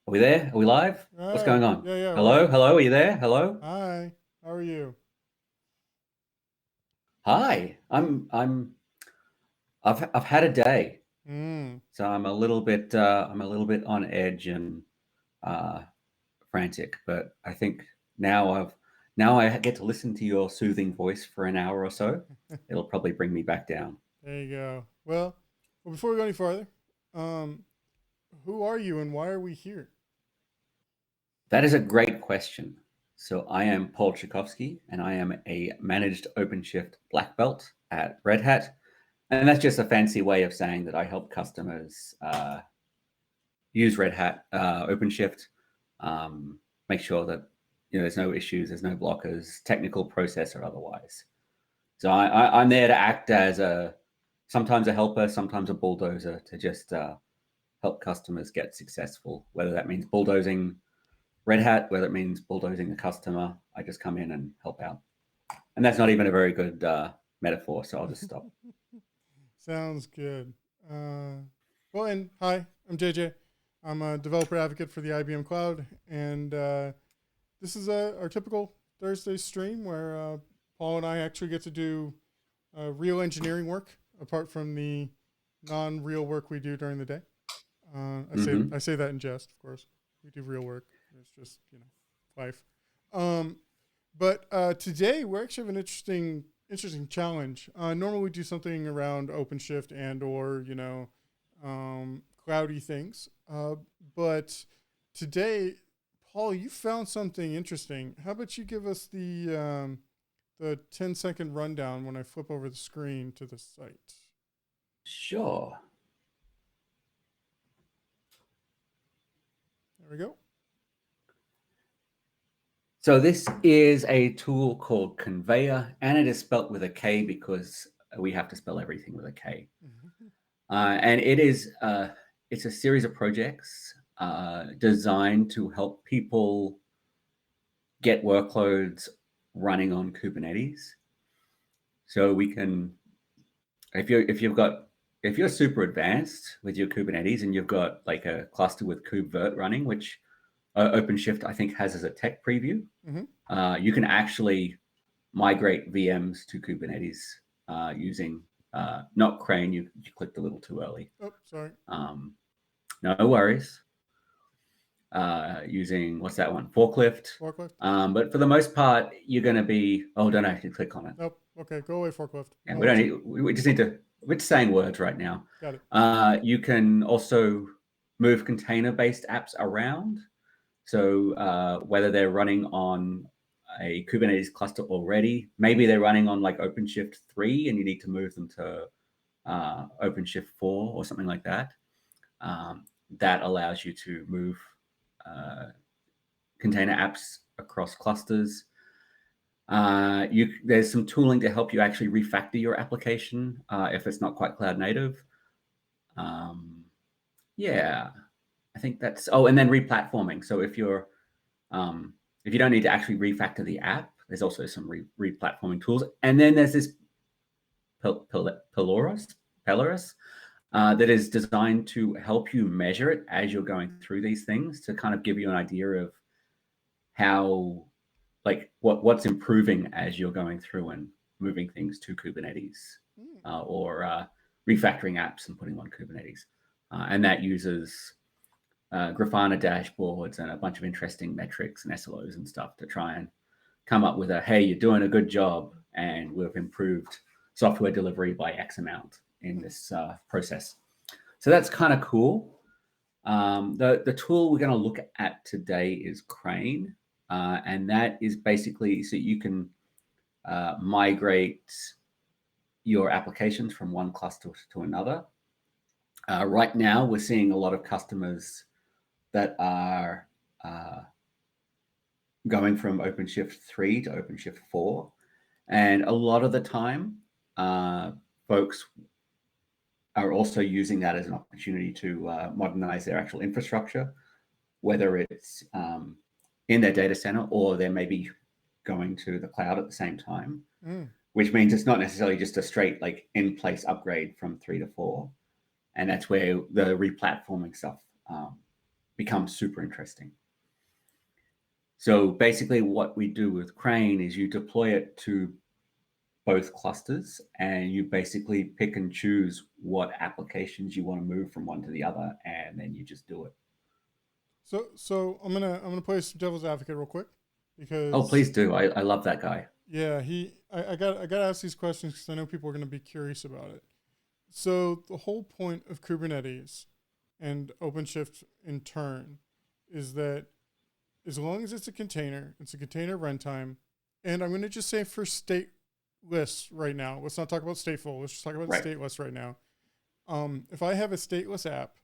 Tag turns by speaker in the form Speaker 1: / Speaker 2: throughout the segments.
Speaker 1: Are we there? Are we live?
Speaker 2: All
Speaker 1: What's
Speaker 2: right.
Speaker 1: going on?
Speaker 2: Yeah, we're
Speaker 1: Hello?
Speaker 2: here.
Speaker 1: Hello? Are you there? Hello?
Speaker 2: Hi. How are you?
Speaker 1: Hi. I've had a day.
Speaker 2: Mm.
Speaker 1: So I'm a little bit on edge and uh frantic, but I think now I get to listen to your soothing voice for an hour or so. It'll probably bring me back down.
Speaker 2: There you go. Well, before we go any farther, um, who are you and why are we here?
Speaker 1: That is a great question. So I am Paul Tchaikovsky, and I am a managed OpenShift black belt at Red Hat. And that's just a fancy way of saying that I help customers use Red Hat OpenShift, make sure that there's no issues, there's no blockers, technical process or otherwise. So I'm there to act as sometimes a helper, sometimes a bulldozer to just help customers get successful. Whether that means bulldozing Red Hat, whether it means bulldozing the customer, I just come in and help out. And that's not even a very good metaphor, so I'll just stop.
Speaker 2: Sounds good. Uh, and hi, I'm JJ. I'm a developer advocate for the IBM Cloud, and this is our typical Thursday stream where Paul and I actually get to do real engineering work apart from the non-real work we do during the day.
Speaker 1: Mm-hmm.
Speaker 2: I say that in jest, of course. We do real work. It's just life. Um, but today we actually have an interesting challenge. Normally we do something around OpenShift and or cloudy things. But today, Paul, you found something interesting. How about you give us the 10-second rundown when I flip over the screen to the site?
Speaker 1: Sure.
Speaker 2: There we go.
Speaker 1: So this is a tool called Konveyor, and it is spelt with a K because we have to spell everything with a K. And it's a series of projects designed to help people get workloads running on Kubernetes. So we can, if you're super advanced with your Kubernetes and you've got like a cluster with KubeVirt running, which OpenShift I think has as a tech preview, you can actually migrate VMs to Kubernetes using not Crane. You clicked a little too early.
Speaker 2: Oh, sorry.
Speaker 1: No worries. Using what's that one? Forklift.
Speaker 2: Forklift.
Speaker 1: But for the most part, you're going to be. Oh, don't actually click on it.
Speaker 2: Nope. Okay, go away, forklift.
Speaker 1: And we don't need. We just need to. We're just saying words right now.
Speaker 2: Got it.
Speaker 1: You can also move container-based apps around. So whether they're running on a Kubernetes cluster already, maybe they're running on like OpenShift 3 and you need to move them to OpenShift 4 or something like that. That allows you to move container apps across clusters. There's some tooling to help you actually refactor your application if it's not quite cloud native. Yeah, I think that's. Oh, and then replatforming. So if you don't need to actually refactor the app, there's also some replatforming tools. And then there's this Polaris that is designed to help you measure it as you're going through these things to kind of give you an idea of how, like, what's improving as you're going through and moving things to Kubernetes or refactoring apps and putting them on Kubernetes. And that uses Grafana dashboards and a bunch of interesting metrics and SLOs and stuff to try and come up with hey, you're doing a good job and we've improved software delivery by X amount in this process. So that's kind of cool. The tool we're going to look at today is Crane. And that is basically so you can migrate your applications from one cluster to another. Right now, we're seeing a lot of customers that are going from OpenShift 3 to OpenShift 4. And a lot of the time, folks are also using that as an opportunity to modernize their actual infrastructure, whether it's in their data center or they're maybe going to the cloud at the same time, which means it's not necessarily just a straight like in-place upgrade from 3 to 4. And that's where the replatforming stuff becomes super interesting. So basically what we do with Crane is you deploy it to both clusters, and you basically pick and choose what applications you want to move from one to the other, and then you just do it.
Speaker 2: So I'm gonna play some devil's advocate real quick because
Speaker 1: Oh, please do. I love that guy.
Speaker 2: yeah, I got to ask these questions because I know people are going to be curious about it. So the whole point of Kubernetes and OpenShift in turn is that as long as it's a container runtime, and I'm going to just say for stateless right now. Let's not talk about stateful. Let's just talk about stateless right now. If I have a stateless app,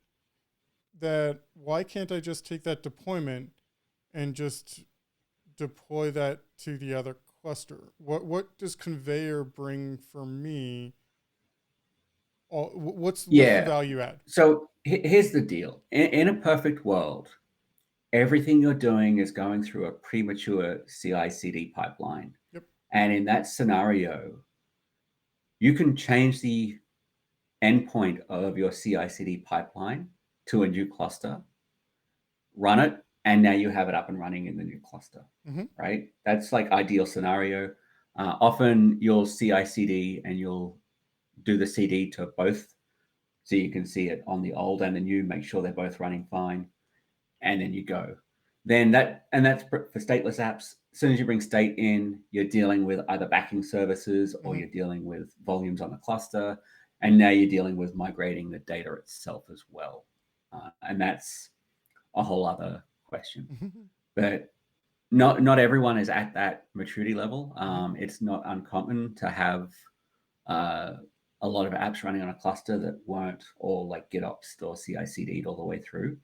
Speaker 2: why can't I just take that deployment and just deploy that to the other cluster? What does Konveyor bring for me? What's the value add?
Speaker 1: So here's the deal. In a perfect world, everything you're doing is going through a premature CI/CD pipeline.
Speaker 2: Yep.
Speaker 1: And in that scenario, you can change the endpoint of your CI/CD pipeline to a new cluster, run it, and now you have it up and running in the new cluster, right? That's like ideal scenario. Often you'll CI/CD and you'll do the CD to both, so you can see it on the old and the new, make sure they're both running fine, and then you go. That's for stateless apps. As soon as you bring state in, you're dealing with either backing services or you're dealing with volumes on the cluster, and now you're dealing with migrating the data itself as well. And that's a whole other question. But not everyone is at that maturity level. It's not uncommon to have a lot of apps running on a cluster that weren't all like GitOps or CI/CD'd all the way through.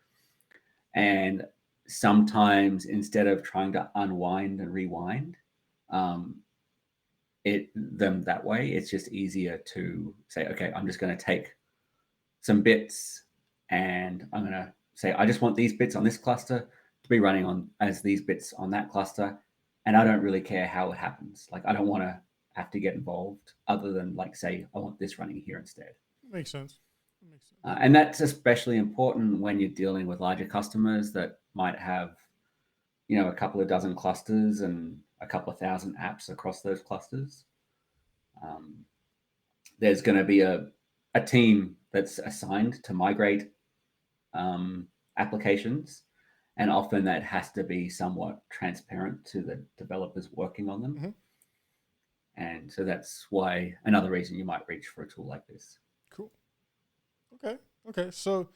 Speaker 1: And sometimes instead of trying to unwind and rewind them that way, it's just easier to say, okay, I'm just going to take some bits and I'm going to say, I just want these bits on this cluster to be running on as these bits on that cluster. And I don't really care how it happens. Like, I don't want to have to get involved other than like, say, I want this running here instead.
Speaker 2: Makes sense.
Speaker 1: And that's especially important when you're dealing with larger customers that might have, a couple of dozen clusters and a couple of thousand apps across those clusters. There's going to be a team that's assigned to migrate applications, and often that has to be somewhat transparent to the developers working on them. And so that's why another reason you might reach for a tool like this.
Speaker 2: Cool. Okay. So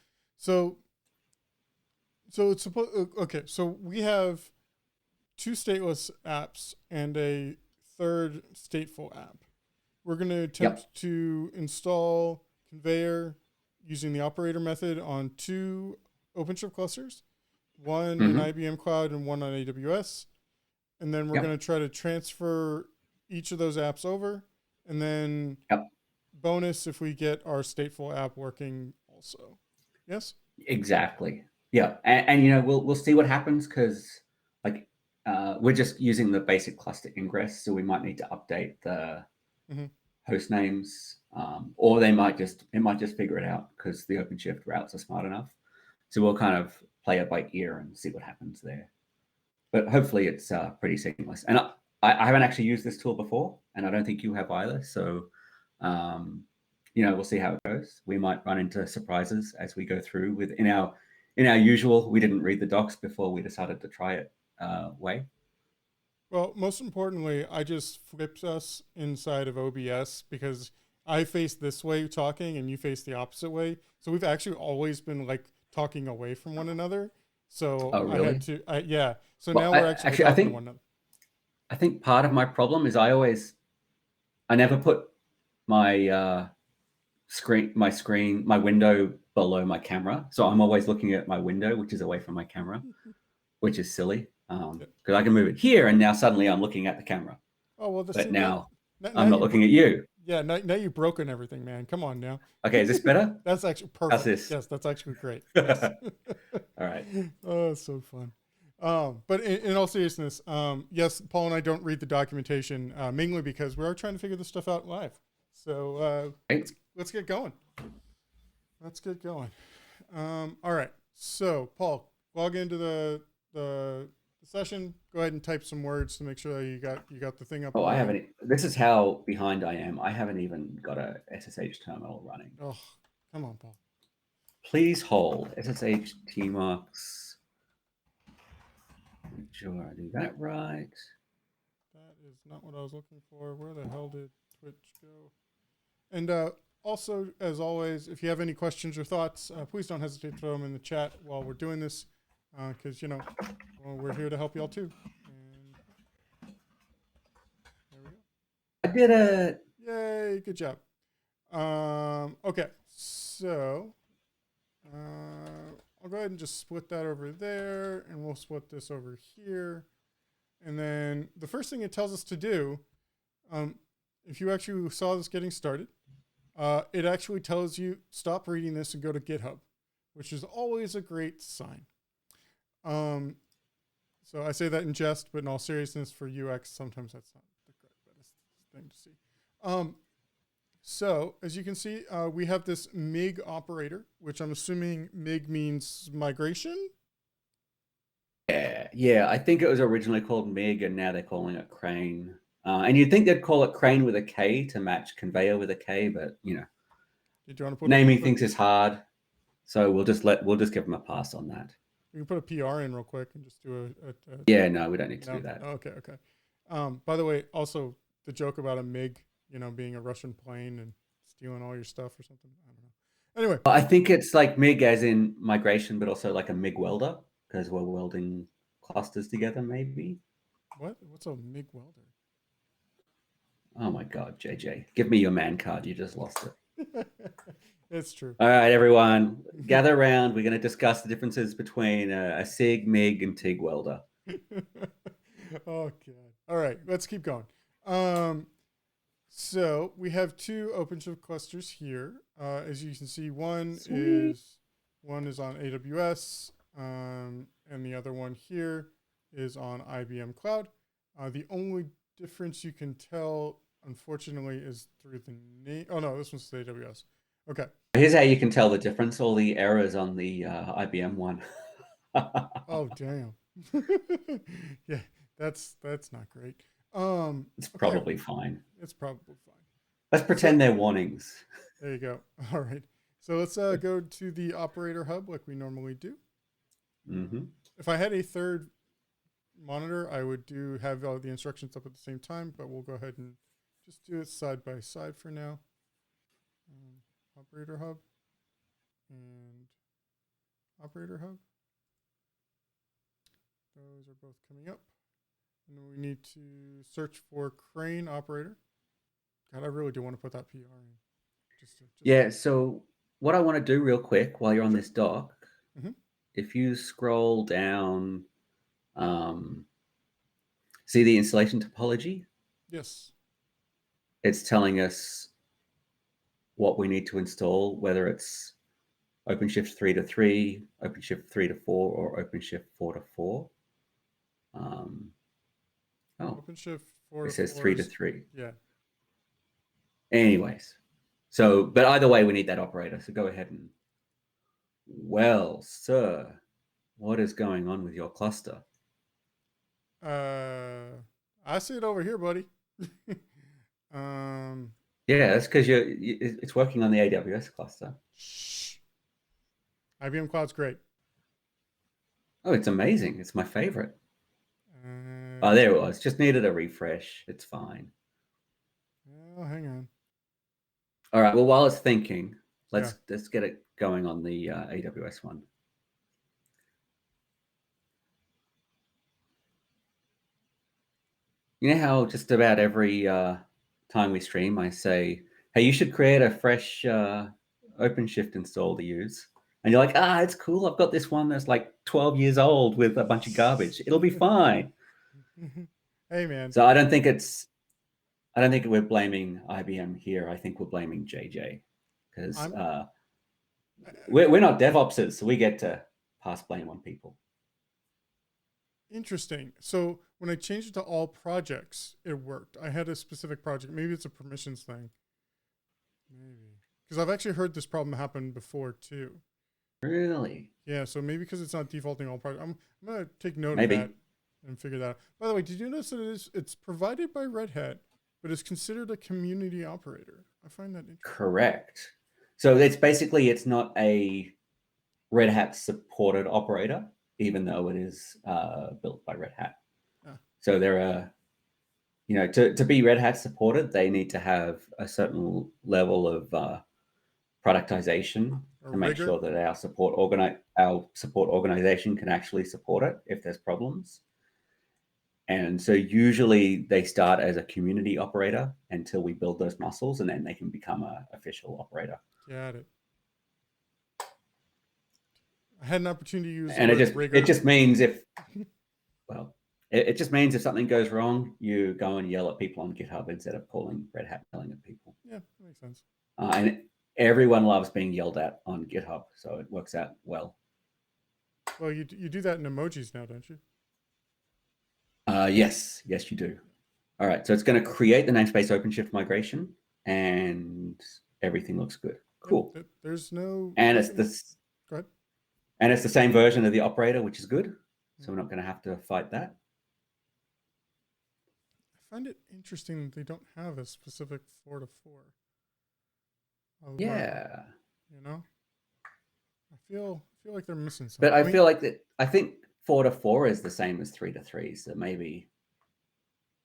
Speaker 2: it's supposed. Okay. So we have 2 stateless apps and a third stateful app. We're going to attempt to install Konveyor using the operator method on 2 OpenShift clusters, one in IBM Cloud and one on AWS. And then we're going to try to transfer each of those apps over, and then bonus if we get our stateful app working also. Yes?
Speaker 1: Exactly. Yeah. And we'll see what happens, because like we're just using the basic cluster ingress, so we might need to update the host names, or it might just figure it out because the OpenShift routes are smart enough. So we'll kind of play it by ear and see what happens there. But hopefully it's pretty seamless. And I haven't actually used this tool before, and I don't think you have either. So, we'll see how it goes. We might run into surprises as we go through in our usual, we didn't read the docs before we decided to try it way.
Speaker 2: Well, most importantly, I just flipped us inside of OBS because I face this way talking and you face the opposite way. So we've actually always been like talking away from one another. So
Speaker 1: really?
Speaker 2: I had to, yeah. So now we're actually talking to one another.
Speaker 1: I think part of my problem is I never put my my window below my camera. So I'm always looking at my window, which is away from my camera, which is silly. Because I can move it here, and now suddenly I'm looking at the camera.
Speaker 2: Oh, well,
Speaker 1: but now I'm not looking at you.
Speaker 2: Yeah, now you've broken everything, man. Come on now.
Speaker 1: Okay, is this better?
Speaker 2: That's actually perfect.
Speaker 1: How's this?
Speaker 2: Yes, that's actually great. Yes.
Speaker 1: All right.
Speaker 2: Oh, it's so fun. But in all seriousness, yes, Paul and I don't read the documentation, mainly because we are trying to figure this stuff out live. So let's get going. All right. So, Paul, log into the session. Go ahead and type some words to make sure that you got the thing up.
Speaker 1: Oh, I haven't. This is how behind I am. I haven't even got a SSH terminal running.
Speaker 2: Oh, come on, Paul.
Speaker 1: Please hold. SSH tmarks. Make sure I do that right.
Speaker 2: That is not what I was looking for. Where the hell did Twitch go? And also, as always, if you have any questions or thoughts, please don't hesitate to throw them in the chat while we're doing this, because, you know, well, we're here to help y'all too. And there we go.
Speaker 1: I did it.
Speaker 2: Yay, good job. Okay, so I'll go ahead and just split that over there, and we'll split this over here. And then the first thing it tells us to do, if you actually saw this getting started, it actually tells you stop reading this and go to GitHub, which is always a great sign. So I say that in jest, but in all seriousness, for UX, sometimes that's not the best thing to see. So as you can see, we have this Mig operator, which I'm assuming Mig means migration.
Speaker 1: Yeah. I think it was originally called Mig, and now they're calling it Crane. And you'd think they'd call it Crane with a K to match Konveyor with a K, but you know,
Speaker 2: Did you want to put
Speaker 1: naming things is hard, so we'll just give them a pass on that.
Speaker 2: We can put a PR in real quick and just do a
Speaker 1: yeah, no, we don't need to do that.
Speaker 2: Okay. By the way, also the joke about a MiG, you know, being a Russian plane and stealing all your stuff or something. I don't know. Anyway,
Speaker 1: I think it's like MiG as in migration, but also like a MiG welder, because we're welding clusters together, maybe.
Speaker 2: What's a MiG welder?
Speaker 1: Oh my God, JJ, give me your man card. You just lost it.
Speaker 2: It's true.
Speaker 1: All right, everyone, gather around. We're going to discuss the differences between a SIG, MiG, and TIG welder.
Speaker 2: Oh, God. All right, let's keep going. So we have two OpenShift clusters here. As you can see, one is on AWS, and the other one here is on IBM Cloud. The only difference you can tell, unfortunately, is through the name. Oh, no, this one's AWS. Okay.
Speaker 1: Here's how you can tell the difference. All the errors on the IBM one.
Speaker 2: Oh, damn. Yeah, that's not great.
Speaker 1: It's probably fine.
Speaker 2: It's probably fine.
Speaker 1: Let's pretend they're warnings.
Speaker 2: There you go. All right. So let's go to the operator hub like we normally do.
Speaker 1: Mm-hmm.
Speaker 2: If I had a third monitor, I would have all the instructions up at the same time, but we'll go ahead and just do it side by side for now. Operator hub and operator hub. Those are both coming up. And then we need to search for crane operator. God, I really do want to put that PR in.
Speaker 1: Yeah, so what I want to do real quick while you're on this doc, if you scroll down, see the installation topology?
Speaker 2: Yes.
Speaker 1: It's telling us what we need to install, whether it's OpenShift 3.3, OpenShift 3.4, or OpenShift 4.4.
Speaker 2: OpenShift 4.4.
Speaker 1: It says 3.3.
Speaker 2: Yeah.
Speaker 1: Anyways, so, but either way, we need that operator. So go ahead and, well, sir, what is going on with your cluster?
Speaker 2: I see it over here, buddy.
Speaker 1: Yeah, that's because it's working on the AWS cluster.
Speaker 2: Shh. IBM Cloud's great.
Speaker 1: Oh, it's amazing. It's my favorite. Oh, there it was. Just needed a refresh. It's fine.
Speaker 2: Oh, hang on.
Speaker 1: All right. Well, while it's thinking, let's get it going on the AWS one. You know how just about every time we stream, I say, hey, you should create a fresh OpenShift install to use. And you're like, it's cool. I've got this one that's like 12 years old with a bunch of garbage. It'll be fine.
Speaker 2: Hey, man.
Speaker 1: So I don't think we're blaming IBM here. I think we're blaming JJ because we're not DevOpsers, so we get to pass blame on people.
Speaker 2: Interesting. So when I changed it to all projects, it worked. I had a specific project. Maybe it's a permissions thing. Maybe. Because I've actually heard this problem happen before too.
Speaker 1: Really?
Speaker 2: Yeah, so maybe because it's not defaulting all parts. I'm gonna take note of
Speaker 1: Maybe.
Speaker 2: that and figure that out. By the way, did you notice that it's provided by Red Hat, but it's considered a community operator? I find that interesting.
Speaker 1: Correct. So it's not a Red Hat supported operator, even though it is built by Red Hat.
Speaker 2: Ah.
Speaker 1: So there are, to be Red Hat supported, they need to have a certain level of productization to make sure that our support organization can actually support it if there's problems. And so usually they start as a community operator until we build those muscles, and then they can become an official operator.
Speaker 2: Got it. I had an opportunity to use
Speaker 1: and it just means if something goes wrong, you go and yell at people on GitHub instead of calling Red Hat, yelling at people.
Speaker 2: Yeah, that makes sense.
Speaker 1: And everyone loves being yelled at on GitHub, so it works out well.
Speaker 2: Well, you do that in emojis now, don't you?
Speaker 1: Yes, you do. All right, so it's going to create the namespace OpenShift migration, and everything looks good. Cool.
Speaker 2: Yep, there's no.
Speaker 1: And it's this.
Speaker 2: Go ahead.
Speaker 1: And it's the same version of the operator, which is good. So we're not going to have to fight that.
Speaker 2: I find it interesting that they don't have a specific 4 to 4.
Speaker 1: Yeah.
Speaker 2: I feel like they're missing something.
Speaker 1: But I feel like that. I think 4 to 4 is the same as 3 to 3. So maybe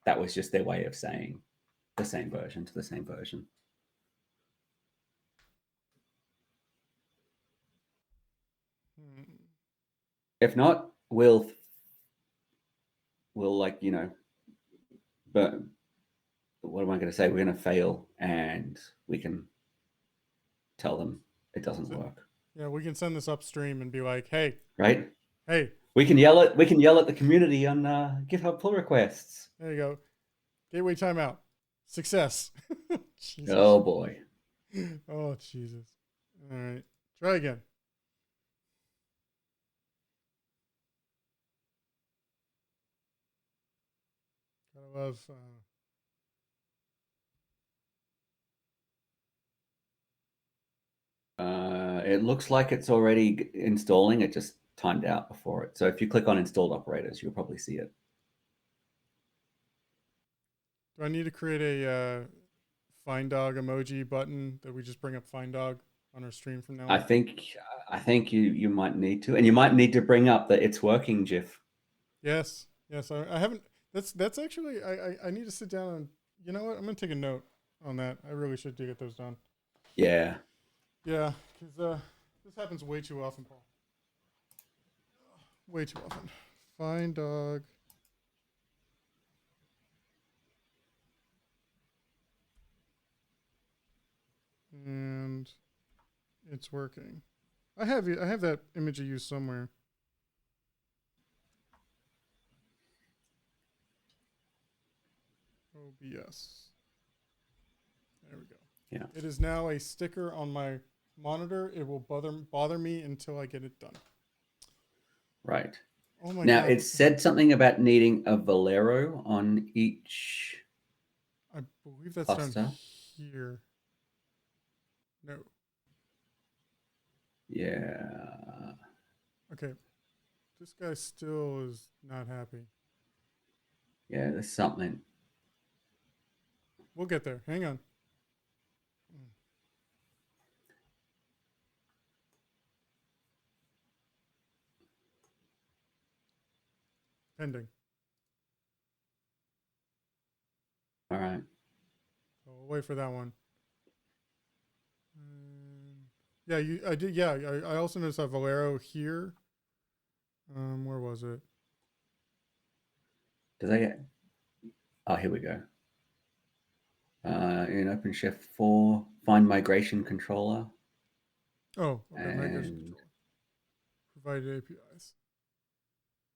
Speaker 1: that was just their way of saying the same version to the same version. If not, we'll but what am I going to say? We're going to fail, and we can tell them it doesn't work.
Speaker 2: Yeah, we can send this upstream and be like, "Hey,
Speaker 1: right?
Speaker 2: Hey,
Speaker 1: we can yell at the community on GitHub pull requests."
Speaker 2: There you go. Gateway timeout. Success.
Speaker 1: Oh boy.
Speaker 2: Oh Jesus. All right, try again. Gotta love.
Speaker 1: It looks like it's already installing. It just timed out before it. So if you click on installed operators, you'll probably see it.
Speaker 2: Do I need to create a find dog emoji button that we just bring up find dog on our stream from now on?
Speaker 1: I think you might need to, and you might need to bring up the it's working GIF.
Speaker 2: Yes. I haven't. That's actually I need to sit down and you know what? I'm gonna take a note on that. I really should get those done.
Speaker 1: Yeah.
Speaker 2: Yeah, because this happens way too often, Paul. Way too often. Find dog. And it's working. I have that image I used somewhere. OBS. There we go.
Speaker 1: Yeah.
Speaker 2: It is now a sticker on my monitor. It will bother me until I get it done.
Speaker 1: Right.
Speaker 2: Oh my
Speaker 1: now
Speaker 2: God.
Speaker 1: it said something about needing a Valero on each.
Speaker 2: I believe that's
Speaker 1: cluster.
Speaker 2: down here. No.
Speaker 1: Yeah.
Speaker 2: Okay. This guy still is not happy.
Speaker 1: Yeah, there's something.
Speaker 2: We'll get there. Hang on. Pending.
Speaker 1: All right.
Speaker 2: So we'll wait for that one. Yeah, I did. Yeah, I also noticed that Valero here. Where was it?
Speaker 1: Does that get? Oh, here we go. In OpenShift 4, find migration controller.
Speaker 2: Oh, okay, migration controller. Provided APIs.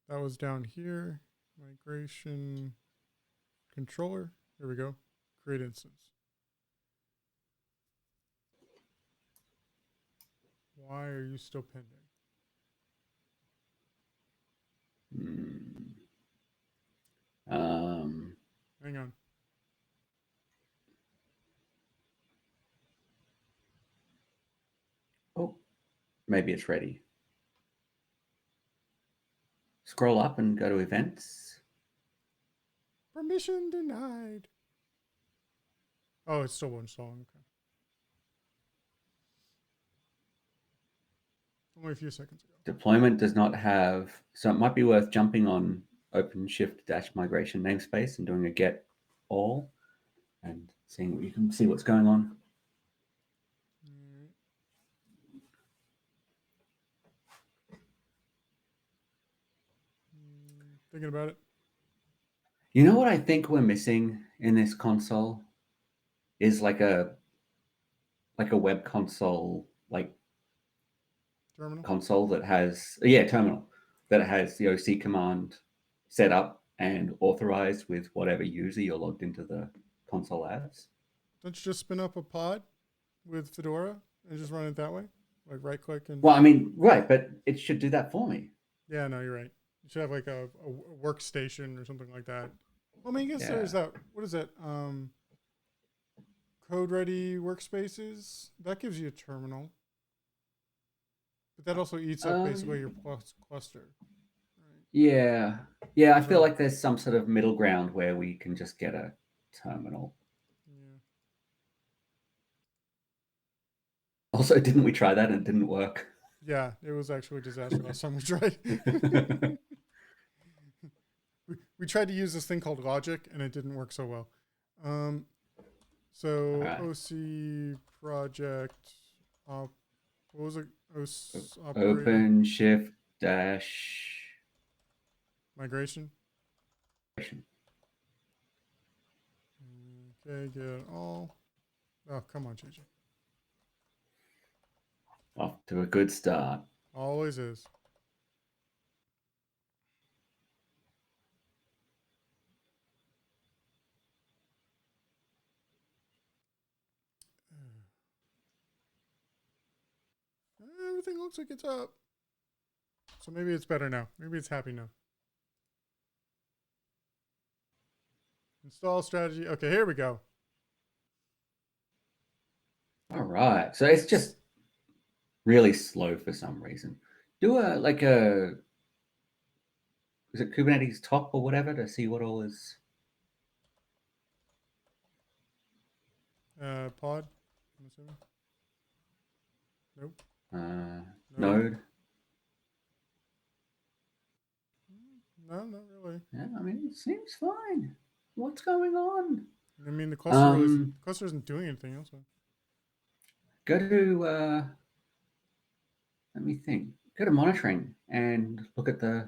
Speaker 2: That was down here. Migration controller. Here we go. Create instance. Why are you still pending? Hang on.
Speaker 1: Oh, maybe it's ready. Scroll up and go to events.
Speaker 2: Permission denied. Oh, it's still installing. Okay. Only a few seconds ago.
Speaker 1: Deployment does not have, so it might be worth jumping on OpenShiftDash migration namespace and doing a get all and seeing what you can see what's going on.
Speaker 2: Thinking about it.
Speaker 1: You know what I think we're missing in this console is like a web console, like
Speaker 2: Terminal
Speaker 1: console that has terminal that has the OC command set up and authorized with whatever user you're logged into the console as.
Speaker 2: Don't you just spin up a pod with Fedora and just run it that way? Like right click and.
Speaker 1: Well, I mean, right, but it should do that for me.
Speaker 2: Yeah, no, you're right. You should have like a workstation or something like that. Well, I mean, I guess there's that. What is that? Code ready workspaces. That gives you a terminal. But that also eats up basically your cluster. Right?
Speaker 1: Yeah. Yeah, I feel like there's some sort of middle ground where we can just get a terminal.
Speaker 2: Yeah.
Speaker 1: Also, didn't we try that and it didn't work?
Speaker 2: Yeah, it was actually a disaster last time we tried. we tried to use this thing called Logic and it didn't work so well. So right. OC project, what was it?
Speaker 1: OpenShiftDash
Speaker 2: migration. Okay, get all. Oh, come on, JJ.
Speaker 1: Off to a good start.
Speaker 2: Always is. Everything looks like it's up. So maybe it's better now. Maybe it's happy now. Install strategy. Okay, here we go.
Speaker 1: All right. So it's just really slow for some reason. Do is it Kubernetes top or whatever to see what all is?
Speaker 2: Pod, I'm assuming. Nope.
Speaker 1: Node.
Speaker 2: No, not really.
Speaker 1: Yeah, I mean, it seems fine. What's going on?
Speaker 2: I mean, the cluster isn't doing anything else.
Speaker 1: Go to, let me think. Go to monitoring and look at the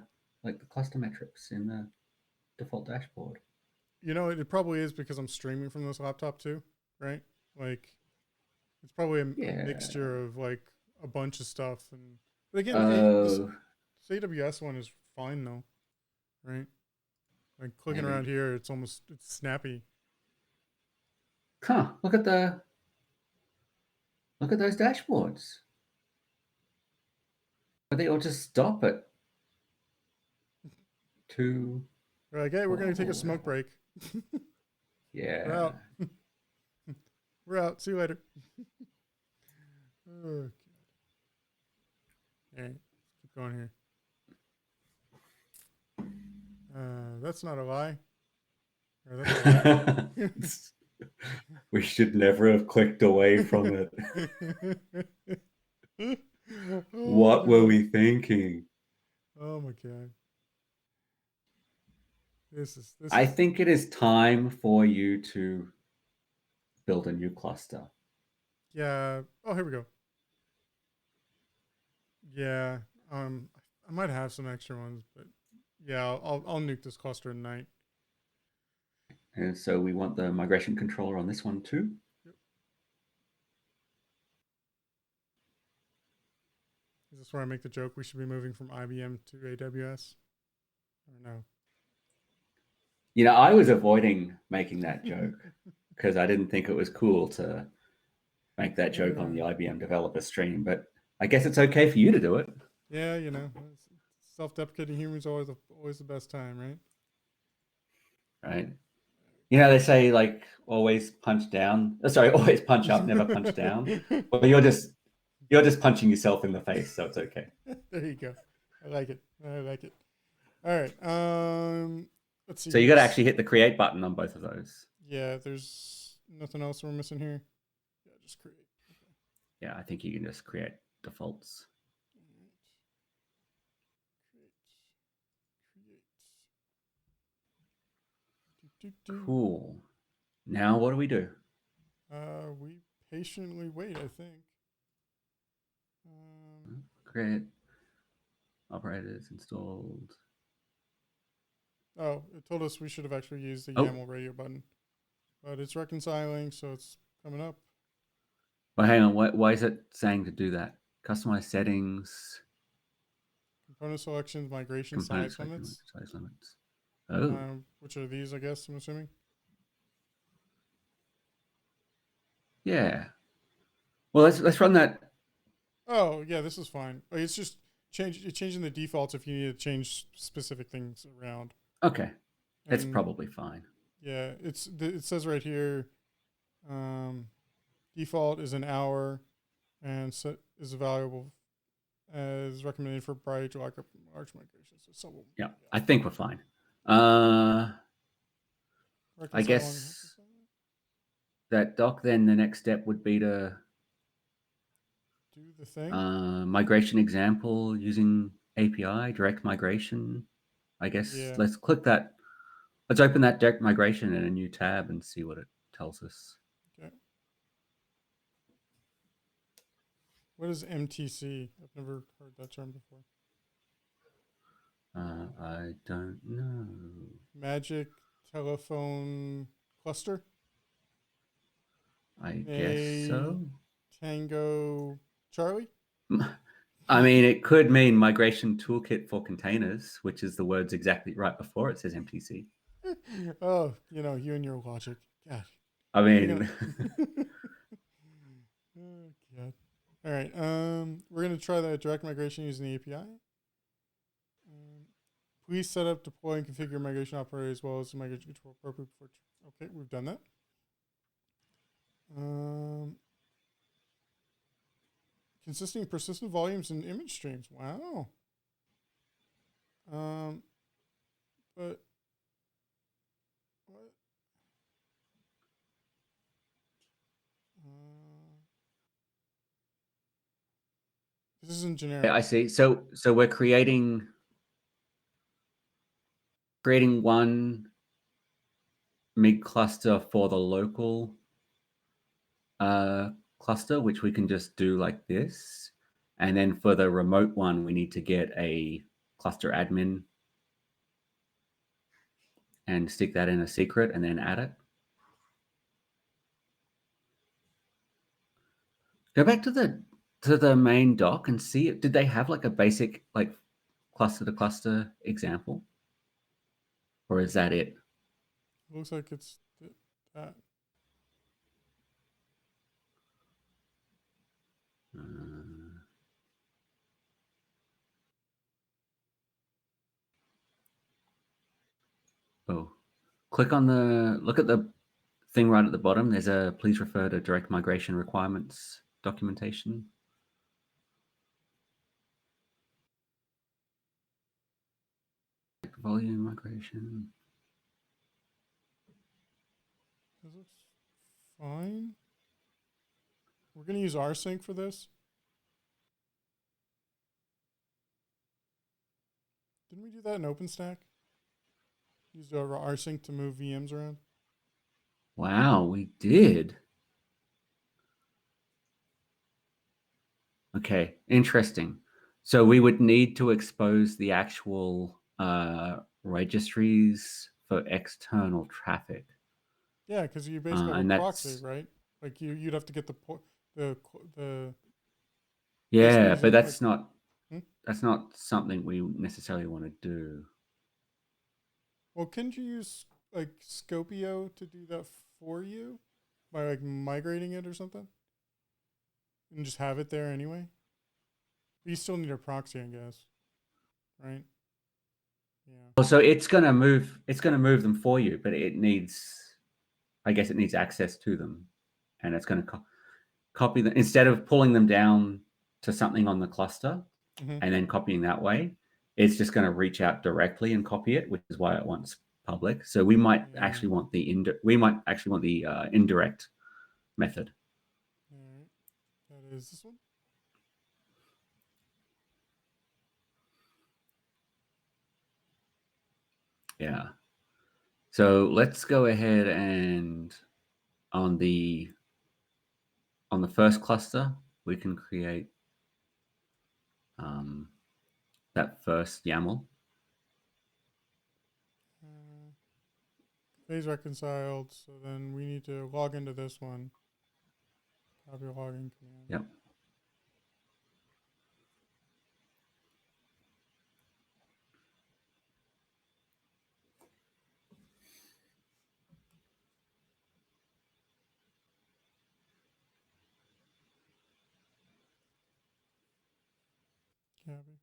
Speaker 1: cluster metrics in the default dashboard.
Speaker 2: You know, it probably is because I'm streaming from this laptop too, right? Like, it's probably a mixture of like a bunch of stuff. But again, this AWS one is fine though, right? Like clicking around here, it's snappy.
Speaker 1: Huh? Look at those dashboards. But they all just stop at 2.
Speaker 2: We're like, hey, we're going to take a smoke break.
Speaker 1: Yeah.
Speaker 2: We're out. We're out. See you later. Okay. All right. Keep going here. That's not a lie. Or that's a lie.
Speaker 1: We should never have clicked away from it. What were we thinking?
Speaker 2: Oh my God.
Speaker 1: I think it is time for you to build a new cluster.
Speaker 2: Yeah. Oh, here we go. Yeah. I might have some extra ones, but yeah, I'll nuke this cluster tonight.
Speaker 1: And so we want the migration controller on this one too.
Speaker 2: Yep. Is this where I make the joke we should be moving from IBM to AWS? Or no?
Speaker 1: You know, I was avoiding making that joke because I didn't think it was cool to make that joke on the IBM developer stream, but I guess it's okay for you to do it.
Speaker 2: Yeah, you know, self-deprecating humor is always the best time, right?
Speaker 1: Right. You know, they say like always punch up, never punch down. But you're just You're just punching yourself in the face, so it's okay.
Speaker 2: There you go. I like it. I like it. All right. Let's see.
Speaker 1: So you got to actually hit the create button on both of those.
Speaker 2: Yeah, there's nothing else we're missing here. Yeah, just create. Okay.
Speaker 1: Yeah, I think you can just create defaults.
Speaker 2: Create.
Speaker 1: Cool. Now what do we do?
Speaker 2: We patiently wait, I think.
Speaker 1: Create operators installed.
Speaker 2: Oh, it told us we should have actually used the YAML radio button. But it's reconciling, so it's coming up.
Speaker 1: Well, hang on. Why is it saying to do that? Customize settings.
Speaker 2: Component selections, migration size limits.
Speaker 1: Oh.
Speaker 2: Which are these, I guess, I'm assuming?
Speaker 1: Yeah. Well, let's run that.
Speaker 2: Oh, yeah, this is fine. It's just changing the defaults if you need to change specific things around.
Speaker 1: Okay. It's probably fine.
Speaker 2: Yeah, it says right here, default is an hour and is valuable as recommended for prior to large migration. So
Speaker 1: yeah, I think we're fine. I guess that doc, then the next step would be to
Speaker 2: do the thing.
Speaker 1: Migration example using API, direct migration. I guess let's click that. Let's open that direct migration in a new tab and see what it tells us.
Speaker 2: Okay. What is MTC? I've never heard that term before.
Speaker 1: I don't know.
Speaker 2: Magic Telephone Cluster?
Speaker 1: I guess so.
Speaker 2: Tango Charlie?
Speaker 1: I mean, it could mean migration toolkit for containers, which is the words exactly right before it says MTC.
Speaker 2: Oh, you and your logic. God.
Speaker 1: I mean,
Speaker 2: oh, God. All right. We're gonna try that direct migration using the API. Please set up, deploy, and configure migration operator as well as the migration control appropriate before. Okay, we've done that. Consisting persistent volumes and image streams. Wow. But what? This isn't generic.
Speaker 1: I see. So we're creating one Mig cluster for the local cluster, which we can just do like this. And then for the remote one, we need to get a cluster admin and stick that in a secret and then add it. Go back to the main doc and see, did they have like a basic like cluster to cluster example? Or is that it?
Speaker 2: Looks like it's that.
Speaker 1: Look at the thing right at the bottom. There's a please refer to direct migration requirements documentation. Volume migration.
Speaker 2: This looks fine. We're going to use rsync for this. Didn't we do that in OpenStack? Use rsync to move VMs around.
Speaker 1: Wow, we did. Okay, interesting. So we would need to expose the actual registries for external traffic.
Speaker 2: Yeah, because you basically have a proxy, right? Like you'd have to get the
Speaker 1: yeah, but that's not that's not something we necessarily want to do.
Speaker 2: Well, couldn't you use like Scopio to do that for you by like migrating it or something, and just have it there anyway? But you still need a proxy, I guess, right? Yeah.
Speaker 1: Well, so it's gonna move them for you, but it needs, I guess, it needs access to them, and it's gonna copy them instead of pulling them down to something on the cluster
Speaker 2: Mm-hmm.
Speaker 1: and then copying that way, it's just going to reach out directly and copy it, which is why it wants public. So we might actually want the indirect method.
Speaker 2: All right. That is this one.
Speaker 1: Yeah. So let's go ahead and on the first cluster, we can create that first YAML.
Speaker 2: Phase reconciled. So then we need to log into this one. Copy login command.
Speaker 1: Yep.
Speaker 2: Copy.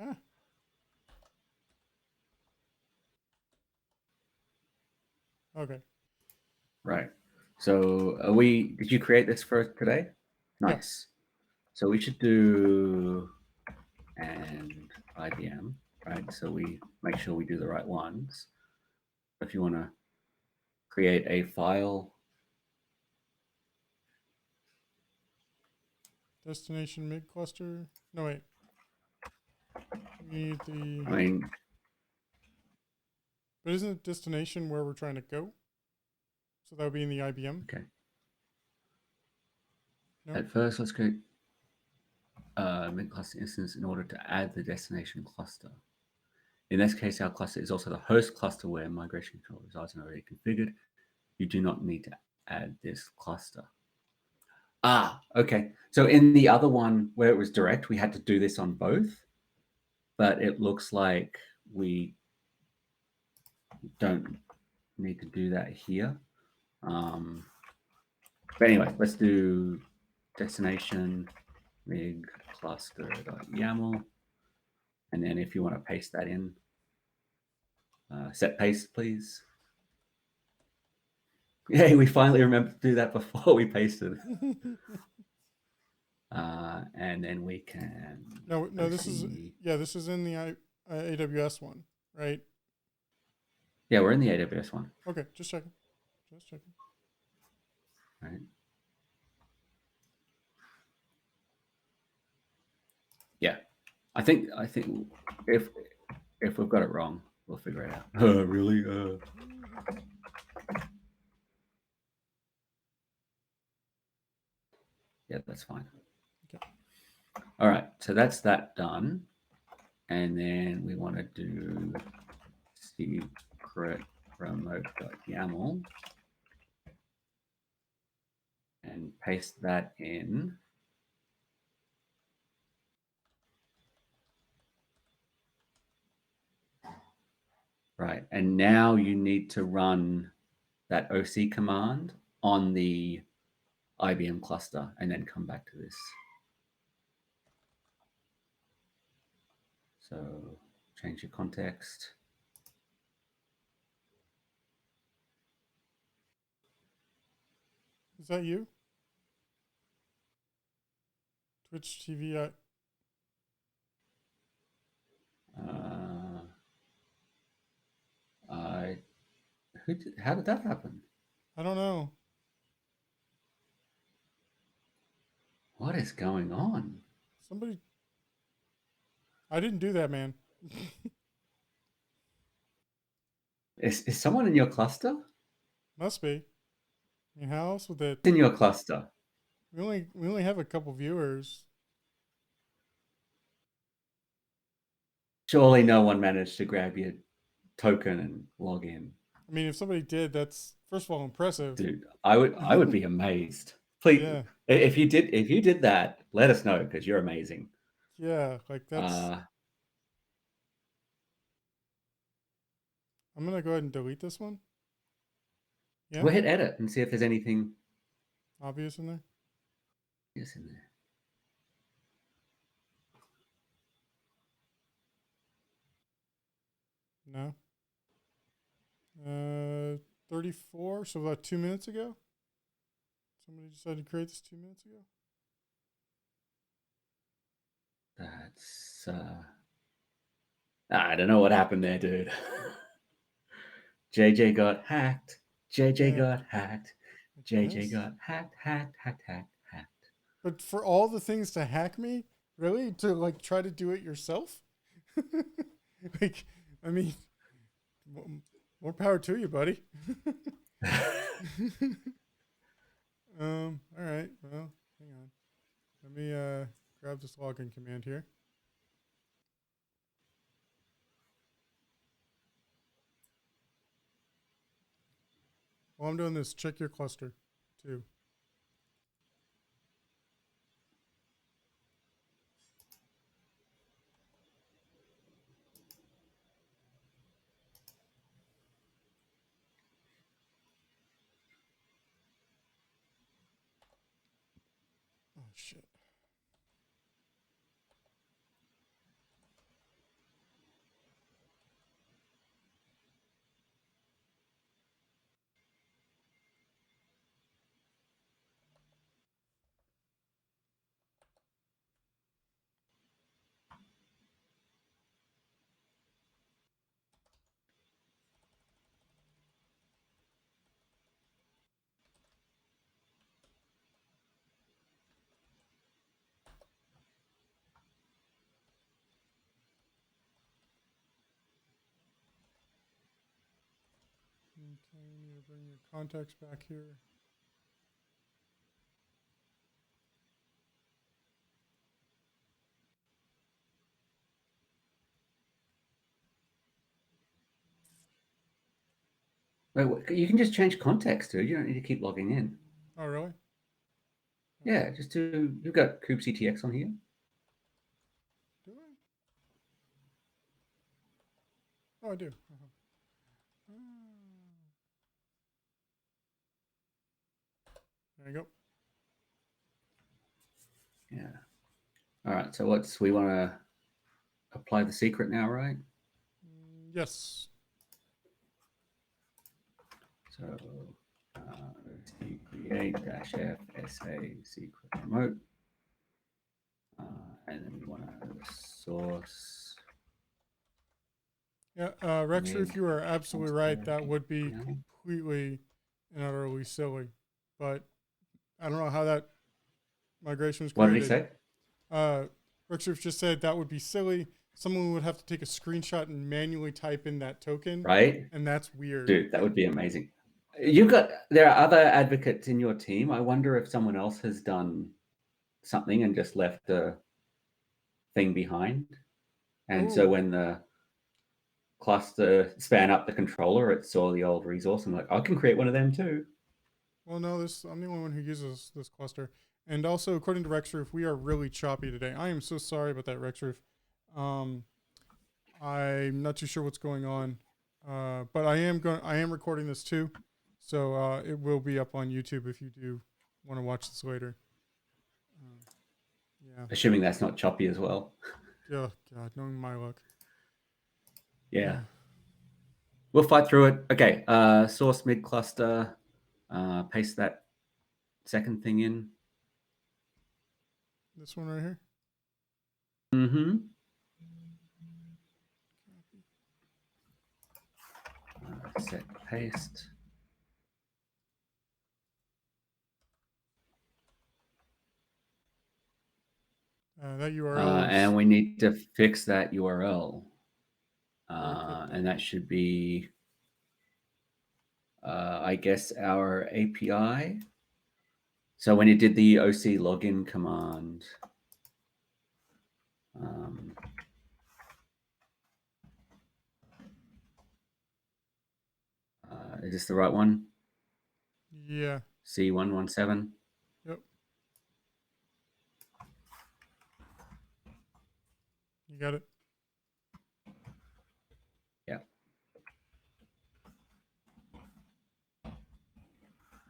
Speaker 2: Ah. Okay.
Speaker 1: Right. So did you create this for today? Nice. Yeah. So we should do and IBM, right? So we make sure we do the right ones. If you want to create a file.
Speaker 2: Destination Mig cluster. No, wait. We need the...
Speaker 1: I mean...
Speaker 2: But isn't it destination where we're trying to go? So that would be in the IBM?
Speaker 1: Okay.
Speaker 2: No?
Speaker 1: At first, let's create Mig cluster instance in order to add the destination cluster. In this case, our cluster is also the host cluster where migration control resides and already configured. You do not need to add this cluster. Ah, okay. So in the other one where it was direct, we had to do this on both, but it looks like we don't need to do that here. But anyway, let's do destination mig cluster.yaml. And then if you want to paste that in, set paste, please. Yay, we finally remembered to do that before we pasted. And then we can...
Speaker 2: No, this is in the AWS one, right?
Speaker 1: Yeah, we're in the AWS one.
Speaker 2: Okay, just checking.
Speaker 1: Right. Yeah, I think if we've got it wrong, we'll figure it out. Really? Yeah, that's fine.
Speaker 2: Okay.
Speaker 1: All right, so that's that done. And then we want to do secret remote.yaml and paste that in. Right, and now you need to run that OC command on the IBM cluster and then come back to this. So change your context.
Speaker 2: Is that you? Twitch TV.
Speaker 1: How did that happen?
Speaker 2: I don't know.
Speaker 1: What is going on?
Speaker 2: Somebody... I didn't do that, man.
Speaker 1: Is someone in your cluster?
Speaker 2: Must be. I mean, how else would that...
Speaker 1: In your cluster.
Speaker 2: We only have a couple viewers.
Speaker 1: Surely no one managed to grab your token and log in.
Speaker 2: I mean, if somebody did, that's first of all impressive.
Speaker 1: Dude, I would be amazed. Please, yeah. If you did that, let us know because you're amazing.
Speaker 2: Yeah, like that's... I'm gonna go ahead and delete this one.
Speaker 1: Yeah. Go ahead, edit and see if there's anything
Speaker 2: obvious in there.
Speaker 1: Yes, in there.
Speaker 2: No. 34, so about 2 minutes ago. Somebody decided to create this 2 minutes ago.
Speaker 1: That's I don't know what happened there, dude. JJ got hacked. JJ got hacked. JJ got hacked.
Speaker 2: But for all the things to hack me, really? To like try to do it yourself? Like, I mean, more power to you, buddy. All right. Well, hang on. Let me grab this login command here. While I'm doing this, check your cluster too. Oh, shit. Okay, we need to bring your contacts back here.
Speaker 1: Wait, you can just change context, dude. You don't need to keep logging in.
Speaker 2: Oh, really?
Speaker 1: Yeah, just do. You've got kubectx on here.
Speaker 2: Do I? Oh, I do. There you go.
Speaker 1: Yeah. All right. So we want to apply the secret now, right?
Speaker 2: Yes.
Speaker 1: So create -f sa secret remote, and then we want to source.
Speaker 2: Yeah, Rexer, if you are absolutely right, that would be completely and utterly silly. But I don't know how that migration was created.
Speaker 1: What did he say?
Speaker 2: Rexer just said that would be silly. Someone would have to take a screenshot and manually type in that token.
Speaker 1: Right?
Speaker 2: And that's weird.
Speaker 1: Dude, that would be amazing. There are other advocates in your team. I wonder if someone else has done something and just left the thing behind. And so when the cluster span up the controller, it saw the old resource and like, I can create one of them too.
Speaker 2: Well, no, I'm the only one who uses this cluster. And also, according to Rexroof, we are really choppy today. I am so sorry about that, Rexroof. I'm not too sure what's going on, but I am recording this too, so it will be up on YouTube if you do want to watch this later. Yeah.
Speaker 1: Assuming that's not choppy as well.
Speaker 2: Oh God, knowing my luck.
Speaker 1: Yeah. We'll fight through it. Okay. Source mid cluster. Paste that second thing in.
Speaker 2: This one right here.
Speaker 1: Mm-hmm. Set paste.
Speaker 2: That URL.
Speaker 1: And we need to fix that URL. And that should be, I guess, our API. So when you did the OC login command, is this the right one?
Speaker 2: Yeah.
Speaker 1: C117?
Speaker 2: Yep. You got it?
Speaker 1: Yeah.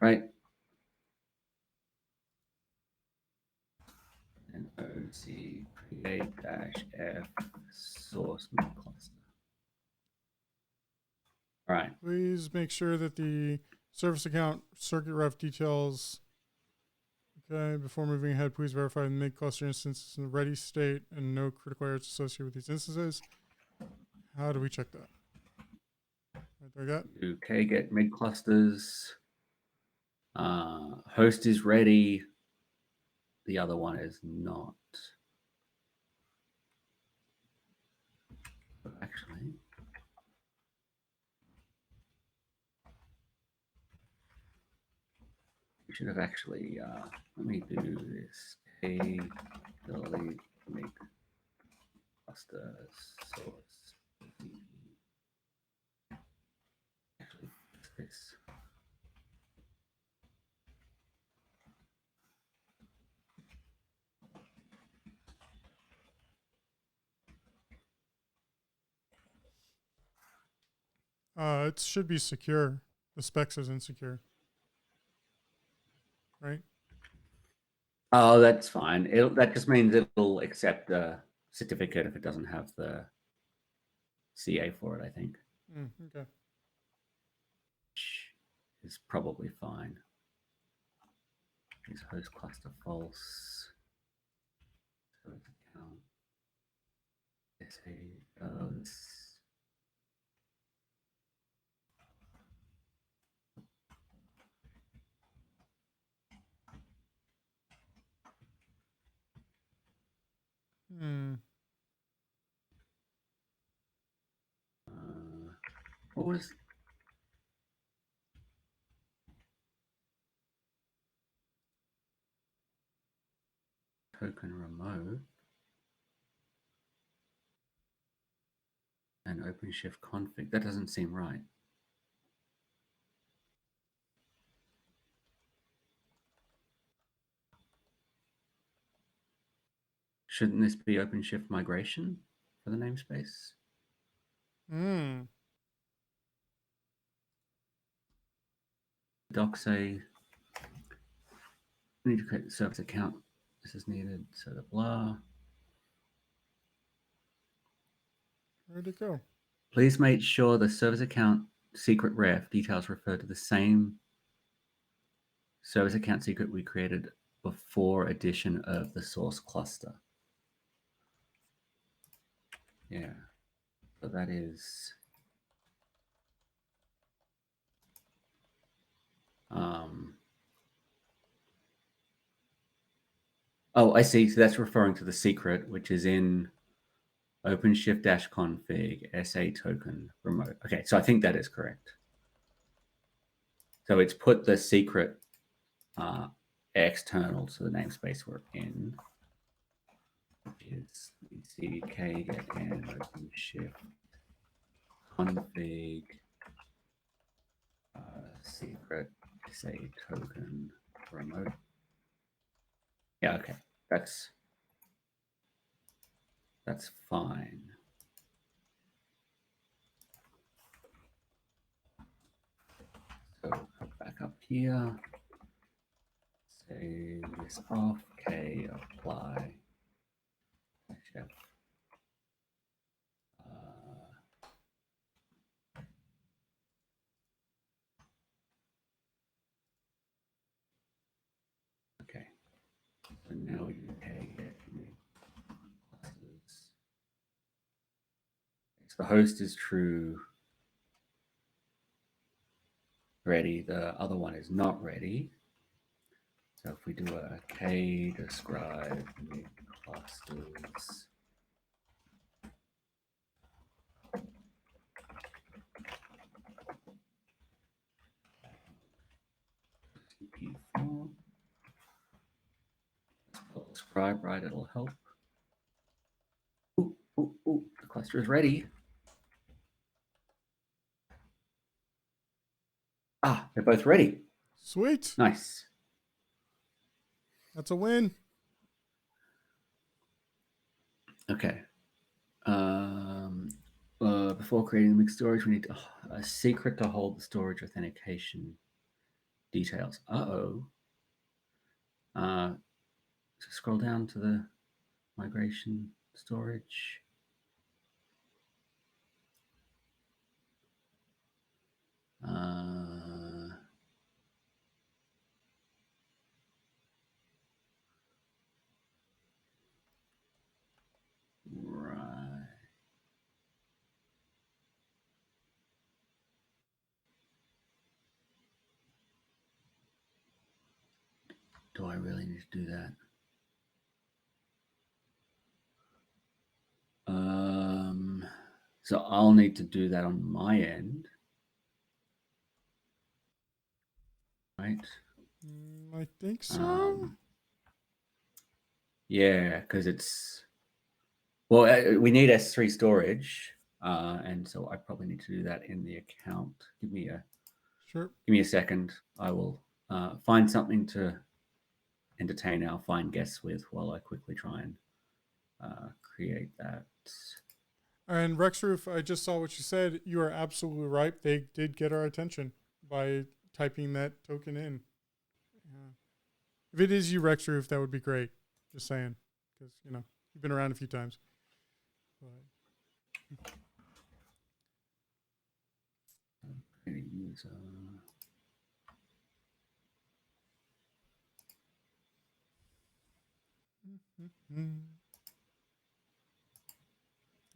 Speaker 1: Right. And OC create -f source mid cluster. All right.
Speaker 2: Please make sure that the service account circuit ref details. Okay, before moving ahead, please verify the Mig cluster instance is in the ready state and no critical errors associated with these instances. How do we check that? Right there, got.
Speaker 1: Okay, get Mig clusters. Host is ready. The other one is not. But actually, we should have actually, let me do this. Delete Mig cluster source. Actually, this.
Speaker 2: It should be secure. The specs is insecure. Right?
Speaker 1: Oh, that's fine. That just means it'll accept a certificate if it doesn't have the CA for it, I think.
Speaker 2: Okay.
Speaker 1: Which is probably fine. Is host cluster false? Service account. SA goes. What was token remote and OpenShift config? That doesn't seem right. Shouldn't this be OpenShift migration for the namespace? Docs say we need to create the service account. This is needed, so the blah.
Speaker 2: Where'd it go?
Speaker 1: Please make sure the service account secret ref details refer to the same service account secret we created before addition of the source cluster. Yeah, so that is oh, I see. So that's referring to the secret, which is in OpenShiftDash config SA token remote. Okay, so I think that is correct. So it's put the secret external to the namespace we're in, which is cdk get n OpenShift config secret SA token remote. Yeah, okay, that's fine. So back up here, say this off, K apply, chef. Okay, so now we can tag it. So the host is true, ready. The other one is not ready. So if we do a k describe Mig clusters, CP4, describe right, it'll help. Ooh, ooh, ooh, the cluster is ready. Ah, they're both ready.
Speaker 2: Sweet.
Speaker 1: Nice.
Speaker 2: That's a win.
Speaker 1: Okay. Before creating the mixed storage, we need a secret to hold the storage authentication details. So scroll down to the migration storage. do I really need to do that? So I'll need to do that on my end, right?
Speaker 2: I think so.
Speaker 1: Yeah, because it's, well, we need S3 storage, and so I probably need to do that in the account. Give me a second. I will find something to entertain our fine guests with while I quickly try and create that.
Speaker 2: And Rexroof, I just saw what you said. You are absolutely right. They did get our attention by typing that token in. Yeah. If it is you, Rexroof, that would be great. Just saying, because you've been around a few times.
Speaker 1: User.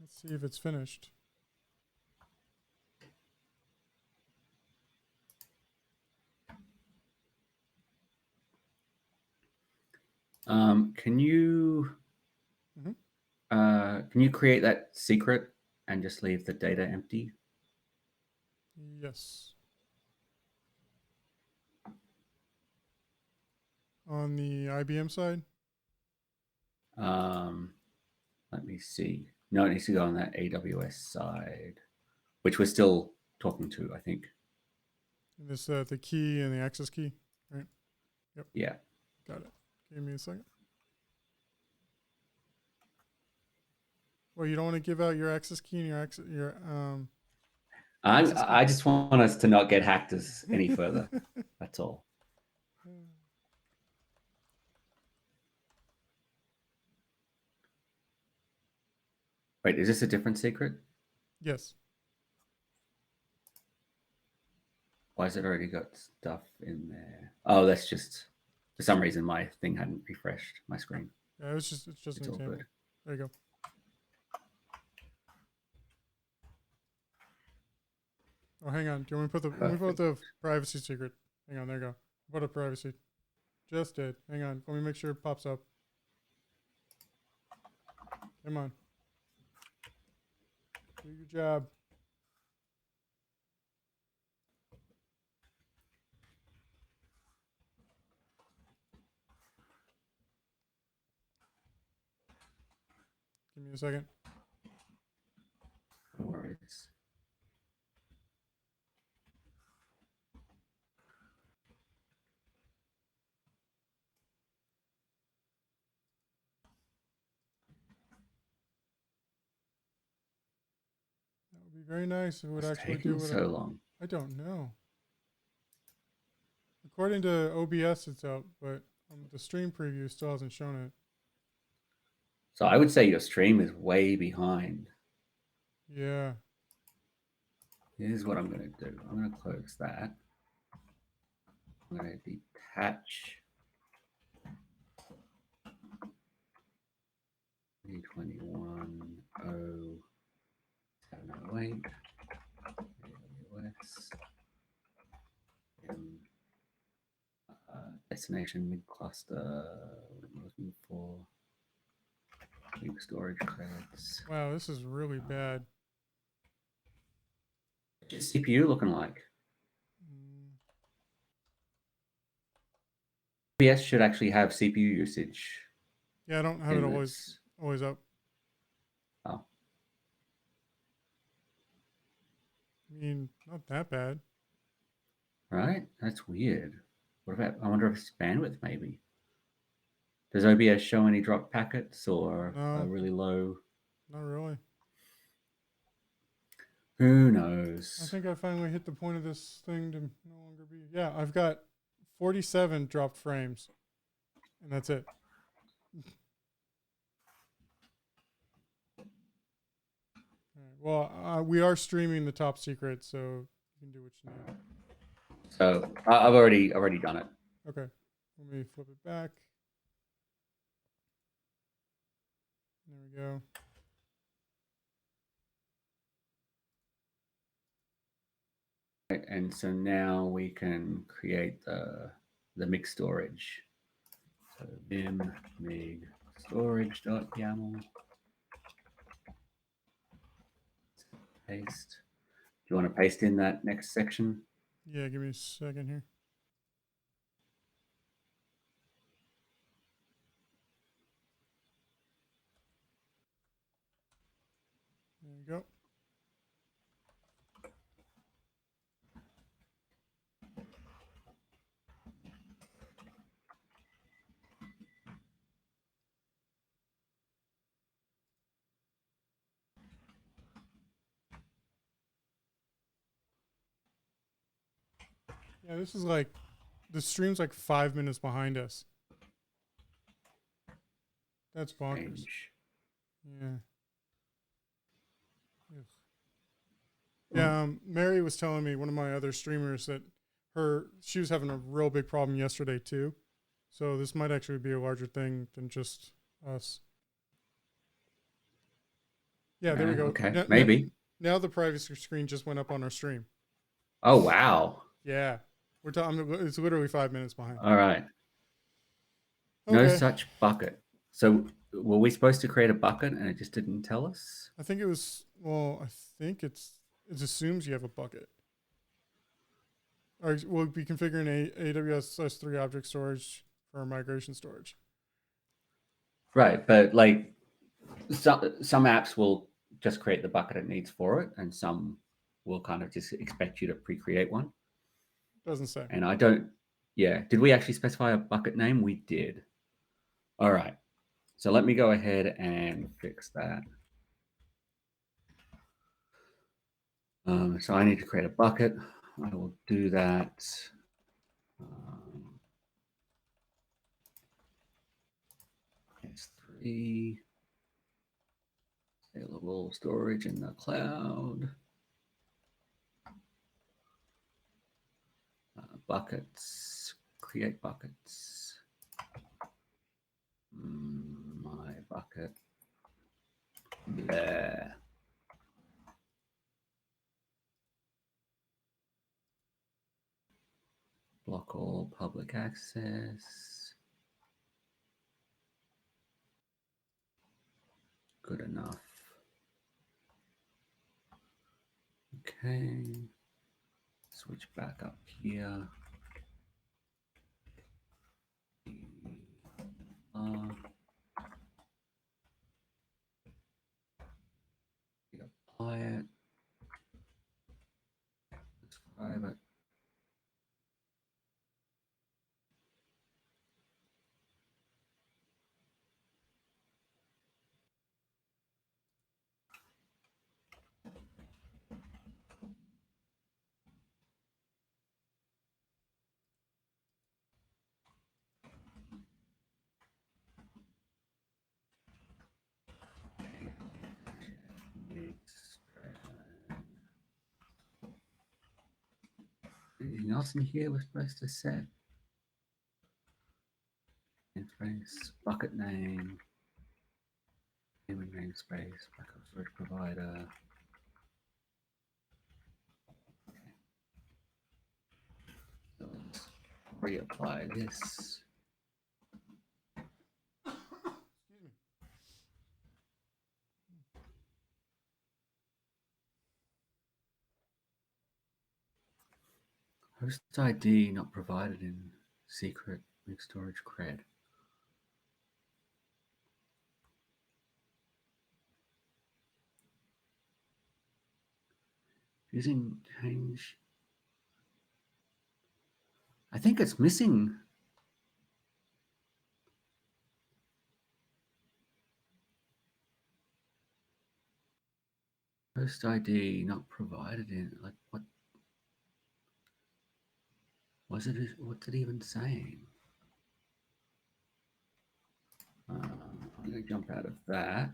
Speaker 2: Let's see if it's finished.
Speaker 1: Can you create that secret and just leave the data empty?
Speaker 2: Yes. On the IBM side?
Speaker 1: Let me see. No, it needs to go on that AWS side, which we're still talking to, I think.
Speaker 2: And this the key and the access key, right? Yep.
Speaker 1: Yeah.
Speaker 2: Got it. Give me a second. Well, you don't want to give out your access key and your
Speaker 1: I just want us to not get hacked any further. That's all. Wait, is this a different secret?
Speaker 2: Yes.
Speaker 1: Why has it already got stuff in there? Oh, that's just, for some reason, my thing hadn't refreshed my screen.
Speaker 2: Yeah, it's just an example. Good. There you go. Oh, hang on. Do you want me to put the privacy secret? Hang on. There you go. Put a privacy. Just did. Hang on. Let me make sure it pops up. Come on. Do your job. Give me a second.
Speaker 1: No worries.
Speaker 2: That would be very nice if it would actually do what
Speaker 1: so long.
Speaker 2: I don't know. According to OBS, it's out, but the stream preview still hasn't shown it.
Speaker 1: So I would say your stream is way behind.
Speaker 2: Yeah.
Speaker 1: Here's what I'm going to do. I'm going to close that. I'm going to detach 321.0.708 AWS destination mid cluster. What I'm looking for. Big storage credits.
Speaker 2: Wow, this is really bad.
Speaker 1: What's your CPU looking like? OBS should actually have CPU usage.
Speaker 2: Yeah, I don't have it always up.
Speaker 1: Oh.
Speaker 2: I mean, not that bad.
Speaker 1: Right? That's weird. What about, I wonder if it's bandwidth maybe. Does OBS show any drop packets or a really low?
Speaker 2: Not really.
Speaker 1: Who knows?
Speaker 2: I think I finally hit the point of this thing to no longer be. Yeah, I've got 47 dropped frames, and that's it. All right, well, we are streaming the top secret, so you can do what you need.
Speaker 1: So I've already done it.
Speaker 2: Okay, let me flip it back. There we go.
Speaker 1: And so now we can create the mixed storage. So vim mig storage.yaml. Paste. Do you want to paste in that next section?
Speaker 2: Yeah, give me a second here. There you go. Yeah, this is like, the stream's like 5 minutes behind us. That's bonkers.
Speaker 1: Change.
Speaker 2: Yeah. Ugh. Yeah, Mary was telling me, one of my other streamers, that she was having a real big problem yesterday too. So this might actually be a larger thing than just us. Yeah, there we go.
Speaker 1: Okay, maybe.
Speaker 2: Now the privacy screen just went up on our stream.
Speaker 1: Oh, wow.
Speaker 2: Yeah. We're talking, it's literally 5 minutes behind.
Speaker 1: All right.
Speaker 2: Okay.
Speaker 1: No such bucket. So were we supposed to create a bucket and it just didn't tell us?
Speaker 2: I think it was, well, I think it assumes you have a bucket. Or we'll be configuring AWS S3 object storage for migration storage.
Speaker 1: Right, but like some apps will just create the bucket it needs for it, and some will kind of just expect you to pre-create one.
Speaker 2: Doesn't say.
Speaker 1: And I don't, yeah. Did we actually specify a bucket name? We did. All right. So let me go ahead and fix that. So I need to create a bucket. I will do that. S3, scalable storage in the cloud. Buckets, create buckets. My bucket. Blah. Block all public access. Good enough. Okay. Switch back up here. Apply it. Describe it. Anything else in here we're supposed to set? Namespace, bucket name, namespace, backup storage provider. So let's reapply this. Host ID not provided in secret Mig storage cred. Using change. I think it's missing. Host ID not provided in, like, what was it? What's it even saying? I'm going to jump out of that.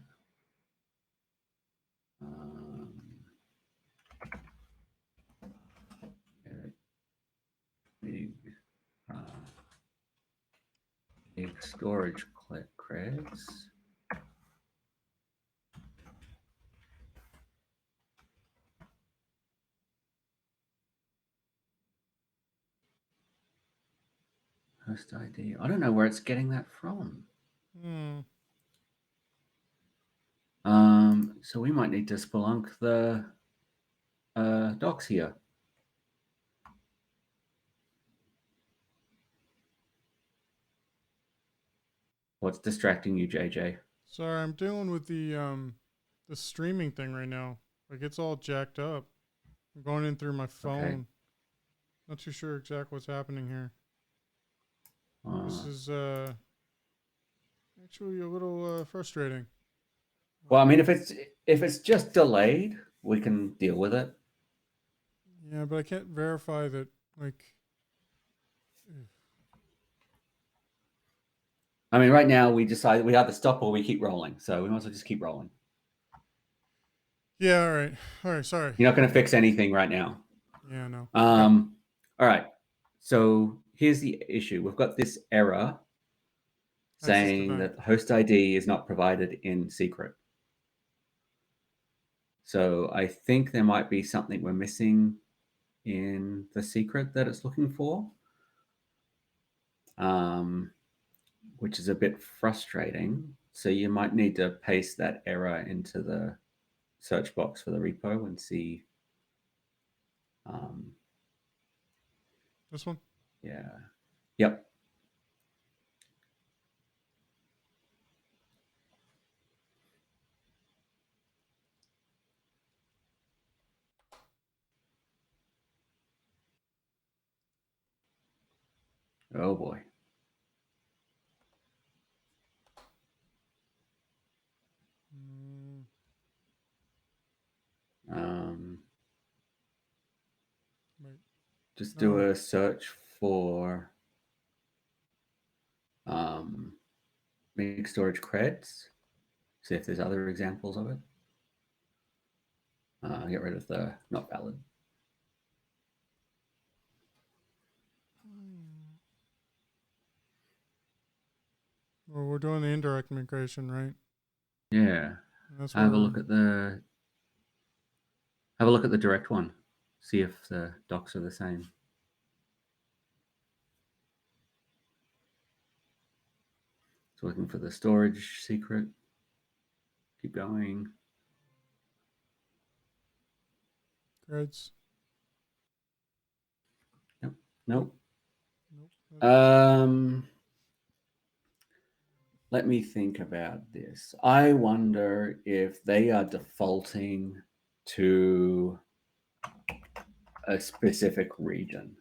Speaker 1: Big storage creds. Host ID. I don't know where it's getting that from. So we might need to Splunk the docs here. What's distracting you, JJ?
Speaker 2: Sorry, I'm dealing with the streaming thing right now. Like it's all jacked up. I'm going in through my phone.
Speaker 1: Okay.
Speaker 2: Not too sure exactly what's happening here. This is actually a little frustrating.
Speaker 1: Well, I mean, if it's just delayed, we can deal with it.
Speaker 2: Yeah, but I can't verify that. Like,
Speaker 1: I mean, right now we decided we either stop or we keep rolling, so we might as well just keep rolling.
Speaker 2: yeah, all right. Sorry.
Speaker 1: You're not going to fix anything right now.
Speaker 2: Yeah, no.
Speaker 1: All right. So here's the issue. We've got this error saying that host ID is not provided in secret. So I think there might be something we're missing in the secret that it's looking for, which is a bit frustrating. So you might need to paste that error into the search box for the repo and see.
Speaker 2: This one?
Speaker 1: Yeah. Yep. Oh boy. Just do a search for Mig storage creds. See if there's other examples of it. Get rid of the not valid.
Speaker 2: Well, we're doing the indirect migration, right?
Speaker 1: Yeah.
Speaker 2: That's
Speaker 1: have a look at the direct one. See if the docs are the same. So looking for the storage secret. Keep going.
Speaker 2: Creds.
Speaker 1: Yep. Nope.
Speaker 2: Nope.
Speaker 1: Let me think about this. I wonder if they are defaulting to a specific region.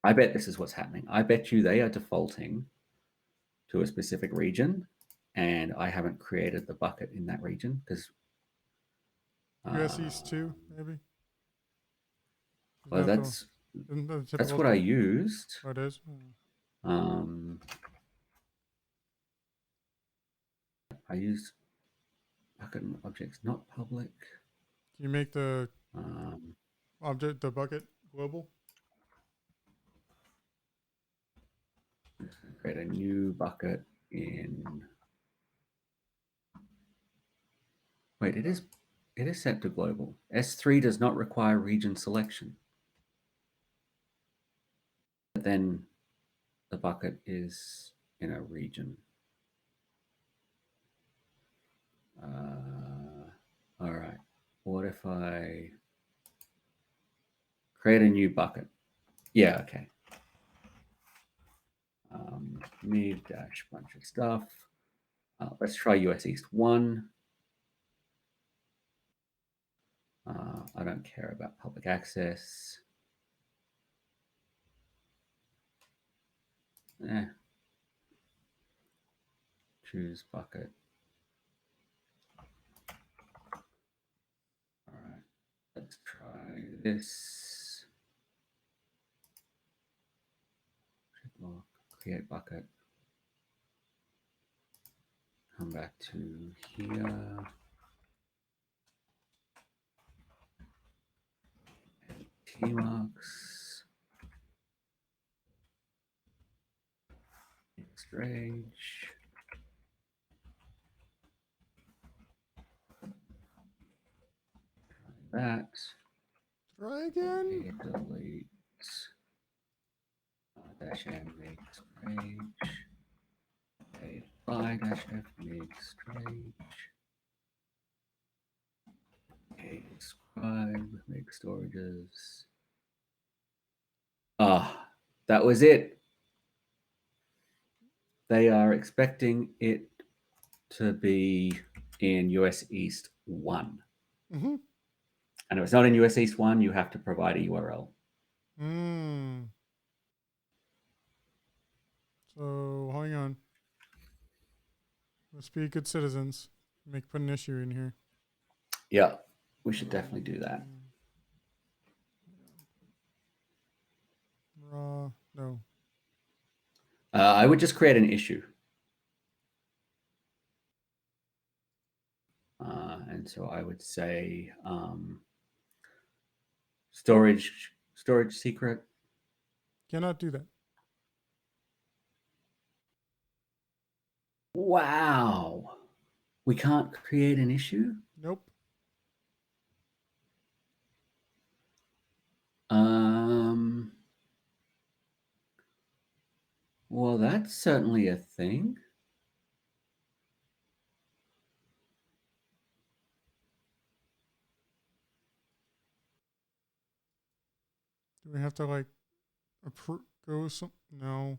Speaker 1: I bet this is what's happening. I bet you they are defaulting to a specific region, and I haven't created the bucket in that region because
Speaker 2: US East 2, maybe.
Speaker 1: Well, that's what I used.
Speaker 2: Oh, it is.
Speaker 1: I used bucket and objects not public.
Speaker 2: Can you make the object, the bucket, global?
Speaker 1: Create a new bucket in. Wait, it is set to global. S3 does not require region selection. But then the bucket is in a region. All right. What if I create a new bucket? Yeah, okay. Mig dash bunch of stuff. Let's try US East 1. I don't care about public access. Choose bucket. All right, let's try this. Create bucket. Come back to here. Tmux. Exchange. That.
Speaker 2: Try again.
Speaker 1: Delete. dash m mig strange. Apply dash f mig strange. Okay, scribe, make storages. Ah, that was it. They are expecting it to be in US East 1.
Speaker 2: Mm-hmm.
Speaker 1: And if it's not in US East 1, you have to provide a URL.
Speaker 2: So hang on. Let's be good citizens. Put an issue in here.
Speaker 1: Yeah, we should definitely do that.
Speaker 2: Raw, no.
Speaker 1: I would just create an issue. And so I would say storage secret.
Speaker 2: Cannot do that.
Speaker 1: Wow. We can't create an issue?
Speaker 2: Nope.
Speaker 1: Well, that's certainly a thing.
Speaker 2: Do we have to like go some? No.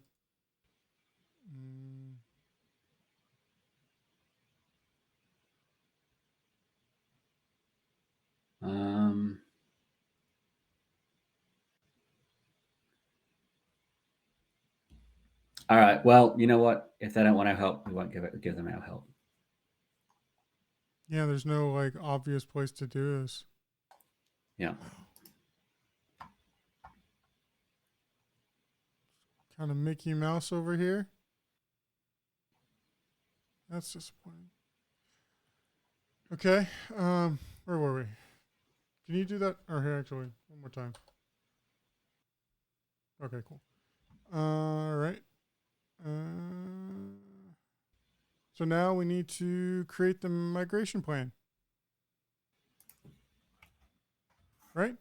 Speaker 1: All right. Well, you know what? If they don't want our help, we won't give them our help.
Speaker 2: Yeah, there's no like obvious place to do this.
Speaker 1: Yeah.
Speaker 2: Kind of Mickey Mouse over here. That's disappointing. Okay. Where were we? Can you do that? Or here, actually, one more time. Okay, cool. All right. So now we need to create the migration plan. Right?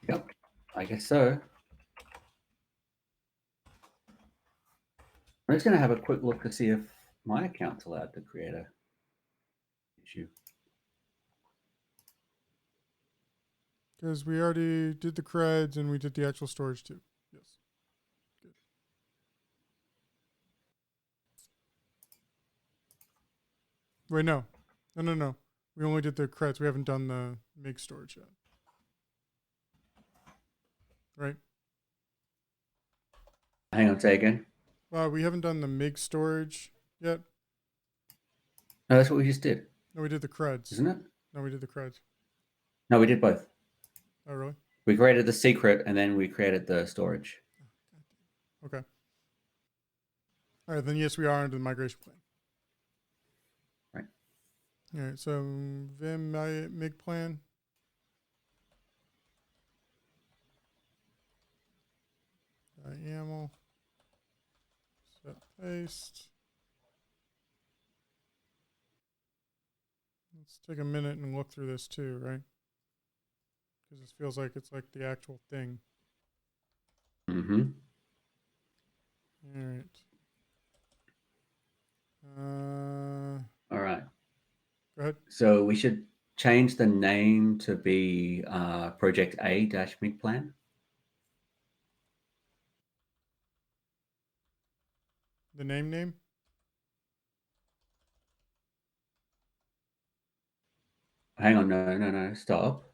Speaker 1: Yep. I guess so. I'm just going to have a quick look to see if my account's allowed to create a issue.
Speaker 2: Because we already did the creds and we did the actual storage too. Yes. Good. Wait, no. No. We only did the creds. We haven't done the Mig storage yet. Right?
Speaker 1: Hang on, say again.
Speaker 2: We haven't done the Mig storage yet.
Speaker 1: No, that's what we just did.
Speaker 2: No, we did the creds.
Speaker 1: Isn't it?
Speaker 2: No, we did the creds.
Speaker 1: No, we did both.
Speaker 2: Oh, really?
Speaker 1: We created the secret and then we created the storage.
Speaker 2: Okay. All right, then yes, we are under the migration plan.
Speaker 1: Right.
Speaker 2: All right, so Vim Mig plan. YAML. Set paste. Let's take a minute and look through this too, right? Because this feels like it's like the actual thing.
Speaker 1: Mm-hmm.
Speaker 2: All right.
Speaker 1: All right.
Speaker 2: Go ahead.
Speaker 1: So we should change the name to be Project A-Mig Plan.
Speaker 2: The name?
Speaker 1: Hang on, no, stop.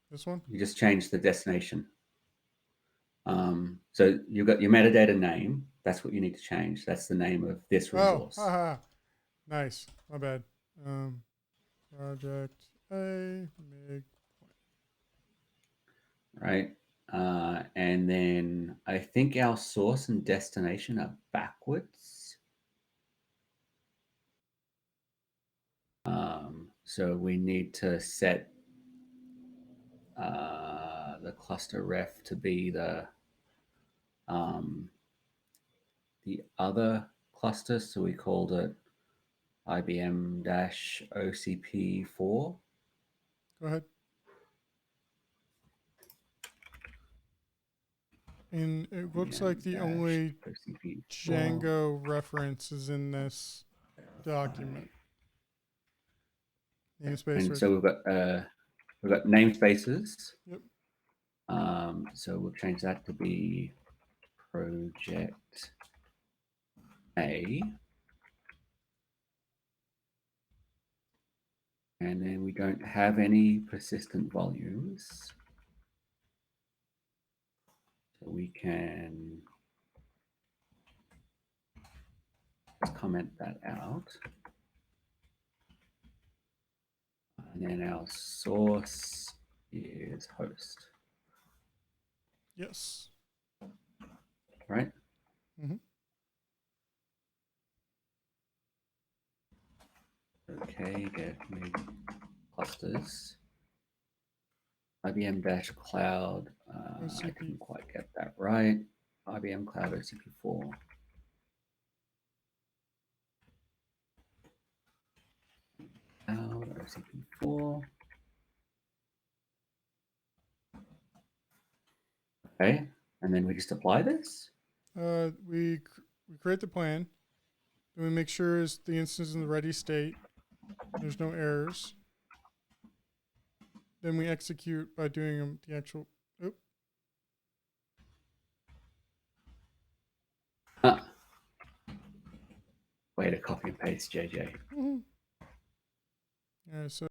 Speaker 2: This one?
Speaker 1: You just changed the destination. So you've got your metadata name. That's what you need to change. That's the name of this resource.
Speaker 2: Oh, haha. Nice. My bad. Project A Mig
Speaker 1: Plan. Right. And then I think our source and destination are backwards. So we need to set the cluster ref to be the other cluster. So we called it IBM-OCP4.
Speaker 2: Go ahead. And it looks like the only Django reference is in this document. Namespace.
Speaker 1: And so we've got namespaces.
Speaker 2: Yep.
Speaker 1: So we'll change that to be project A. And then we don't have any persistent volumes. So we can just comment that out. And then our source is host.
Speaker 2: Yes.
Speaker 1: Right?
Speaker 2: Mm-hmm.
Speaker 1: Okay, get Mig clusters. IBM Cloud. I didn't quite get that right. IBM Cloud OCP4. Cloud OCP4. Okay, and then we just apply this.
Speaker 2: We create the plan. Then we make sure the instance is in the ready state. There's no errors. Then we execute by doing the actual. Oop.
Speaker 1: Way to copy and paste, JJ.
Speaker 2: Mm-hmm. So